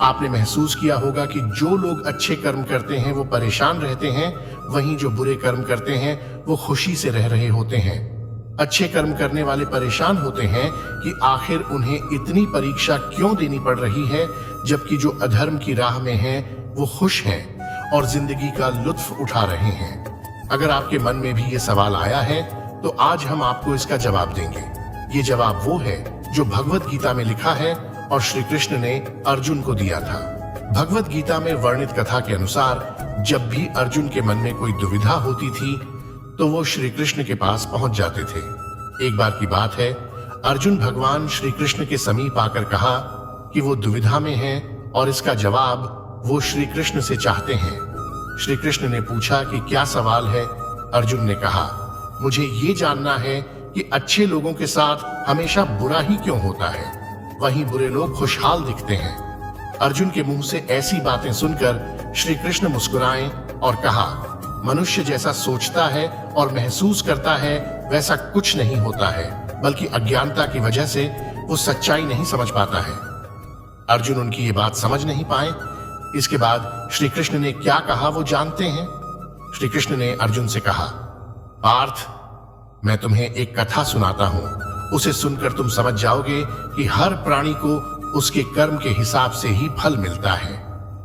आपने महसूस किया होगा कि जो लोग अच्छे कर्म करते हैं वो परेशान रहते हैं, वहीं जो बुरे कर्म करते हैं वो खुशी से रह रहे होते हैं। अच्छे कर्म करने वाले परेशान होते हैं कि आखिर उन्हें इतनी परीक्षा क्यों देनी पड़ रही है, जबकि जो अधर्म की राह में हैं वो खुश हैं और जिंदगी का लुत्फ उठा रहे हैं। अगर आपके मन में भी ये सवाल आया है तो आज हम आपको इसका जवाब देंगे। ये जवाब वो है जो भगवत गीता में लिखा है और श्री कृष्ण ने अर्जुन को दिया था। भगवत गीता में वर्णित कथा के अनुसार जब भी अर्जुन के मन में कोई दुविधा होती थी तो वो श्री कृष्ण के पास पहुंच जाते थे। एक बार की बात है, अर्जुन भगवान श्री कृष्ण के समीप आकर कहा कि वो दुविधा में हैं और इसका जवाब वो श्री कृष्ण से चाहते हैं। श्री कृष्ण ने पूछा कि क्या सवाल है। अर्जुन ने कहा, मुझे ये जानना है कि अच्छे लोगों के साथ हमेशा बुरा ही क्यों होता है, वहीं बुरे लोग खुशहाल दिखते हैं। अर्जुन के मुंह से ऐसी बातें सुनकर श्री कृष्ण मुस्कुराए और कहा, मनुष्य जैसा सोचता है और महसूस करता है वैसा कुछ नहीं होता है, बल्कि अज्ञानता की वजह से वो सच्चाई नहीं समझ पाता है। अर्जुन उनकी ये बात समझ नहीं पाए। इसके बाद श्री कृष्ण ने क्या कहा वो जानते हैं। श्री कृष्ण ने अर्जुन से कहा, पार्थ, मैं तुम्हें एक कथा सुनाता हूं, उसे सुनकर तुम समझ जाओगे कि हर प्राणी को उसके कर्म के हिसाब से ही फल मिलता है।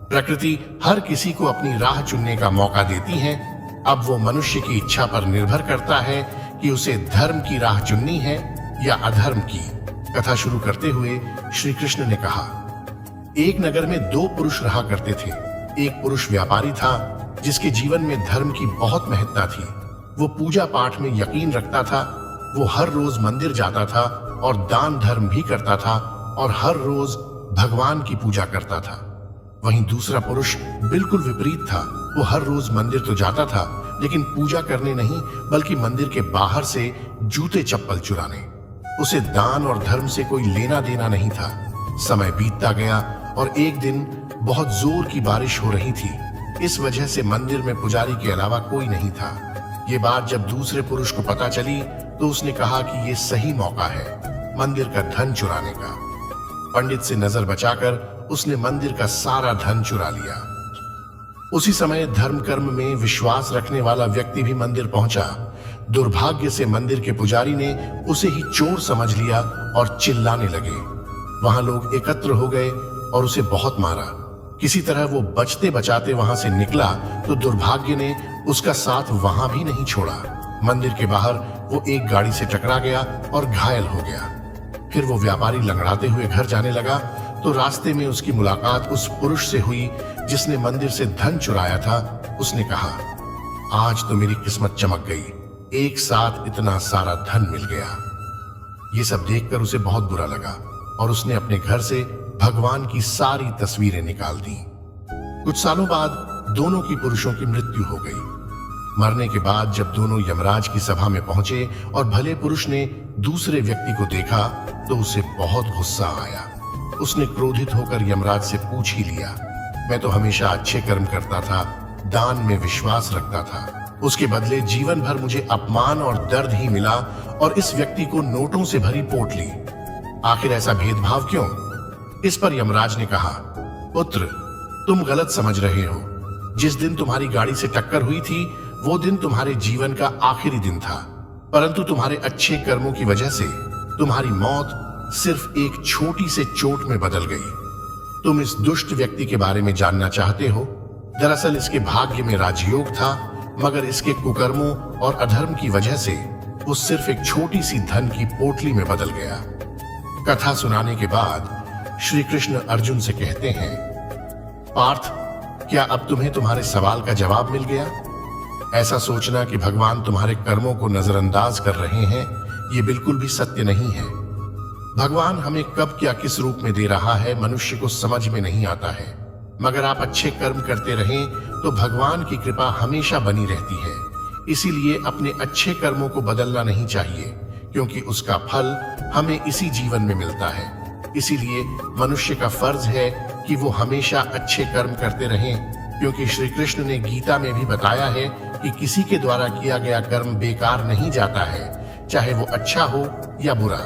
प्रकृति हर किसी को अपनी राह चुनने का मौका देती है। अब वो मनुष्य की इच्छा पर निर्भर करता है कि उसे धर्म की राह चुननी है या अधर्म की। कथा शुरू करते हुए श्री कृष्ण ने कहा, एक नगर में दो पुरुष रहा करते थे। एक पुरुष व्यापारी था जिसके जीवन में धर्म की बहुत महत्ता थी। वो पूजा पाठ में यकीन रखता था। वो हर रोज मंदिर जाता था और दान धर्म भी करता था और हर रोज भगवान की पूजा करता था। वहीं दूसरा पुरुष बिल्कुल विपरीत था। वो हर रोज मंदिर तो जाता था, लेकिन पूजा करने नहीं बल्कि मंदिर के बाहर से जूते चप्पल चुराने। उसे दान और धर्म से कोई लेना देना नहीं था। समय बीतता गया और एक दिन बहुत जोर की बारिश हो रही थी। इस वजह से मंदिर में पुजारी के अलावा कोई नहीं था। ये बात जब दूसरे पुरुष को पता चली तो उसने कहा कि ये सही मौका है मंदिर का धन चुराने का। पंडित से नजर बचाकर उसने मंदिर का सारा धन चुरा लिया। उसी समय धर्म कर्म में विश्वास रखने वाला व्यक्ति भी मंदिर पहुंचा। दुर्भाग्य से मंदिर के पुजारी ने उसे ही चोर समझ लिया और चिल्लाने लगे। वहां लोग एकत्र हो गए और उसे बहुत मारा। किसी तरह वो बचते बचाते वहां से निकला तो दुर्भाग्य ने उसका साथ वहां भी नहीं छोड़ा। मंदिर के बाहर वो एक गाड़ी से टकरा गया और घायल हो गया। फिर वो व्यापारी लंगड़ाते हुए घर जाने लगा तो रास्ते में उसकी मुलाकात उस पुरुष से हुई जिसने मंदिर से धन चुराया था। उसने कहा, आज तो मेरी किस्मत चमक गई, एक साथ इतना सारा धन मिल गया। ये सब देखकर उसे बहुत बुरा लगा और उसने अपने घर से भगवान की सारी तस्वीरें निकाल दी। कुछ सालों बाद दोनों की पुरुषों की मृत्यु हो गई। मरने के बाद जब दोनों यमराज की सभा में पहुंचे और भले पुरुष ने दूसरे व्यक्ति को देखा तो उसे बहुत गुस्सा आया। उसने क्रोधित होकर यमराज से पूछ ही लिया, मैं तो हमेशा अच्छे कर्म करता था, दान में विश्वास रखता था, उसके बदले जीवन भर मुझे अपमान और दर्द ही मिला और इस व्यक्ति को नोटों से भरी पोट ली। आखिर ऐसा भेदभाव क्यों? इस पर यमराज ने कहा, पुत्र, तुम गलत समझ रहे हो। जिस दिन तुम्हारी गाड़ी से टक्कर हुई थी वो दिन तुम्हारे जीवन का आखिरी दिन था, परंतु तुम्हारे अच्छे कर्मों की वजह से तुम्हारी मौत सिर्फ एक छोटी से चोट में बदल गई। तुम इस दुष्ट व्यक्ति के बारे में जानना चाहते हो? दरअसल इसके भाग्य में राजयोग था, मगर इसके कुकर्मों और अधर्म की वजह से वो सिर्फ एक छोटी सी धन की पोटली में बदल गया। कथा सुनाने के बाद श्री कृष्ण अर्जुन से कहते हैं, पार्थ, क्या अब तुम्हें तुम्हारे सवाल का जवाब मिल गया? ऐसा सोचना कि भगवान तुम्हारे कर्मों को नजरअंदाज कर रहे हैं, ये बिल्कुल भी सत्य नहीं है। भगवान हमें कब क्या किस रूप में दे रहा है मनुष्य को समझ में नहीं आता है, मगर आप अच्छे कर्म करते रहें तो भगवान की कृपा हमेशा बनी रहती है। इसीलिए अपने अच्छे कर्मों को बदलना नहीं चाहिए, क्योंकि उसका फल हमें इसी जीवन में मिलता है। इसीलिए मनुष्य का फर्ज है कि वो हमेशा अच्छे कर्म करते रहें, क्योंकि श्री कृष्ण ने गीता में भी बताया है कि किसी के द्वारा किया गया कर्म बेकार नहीं जाता है, चाहे वो अच्छा हो या बुरा।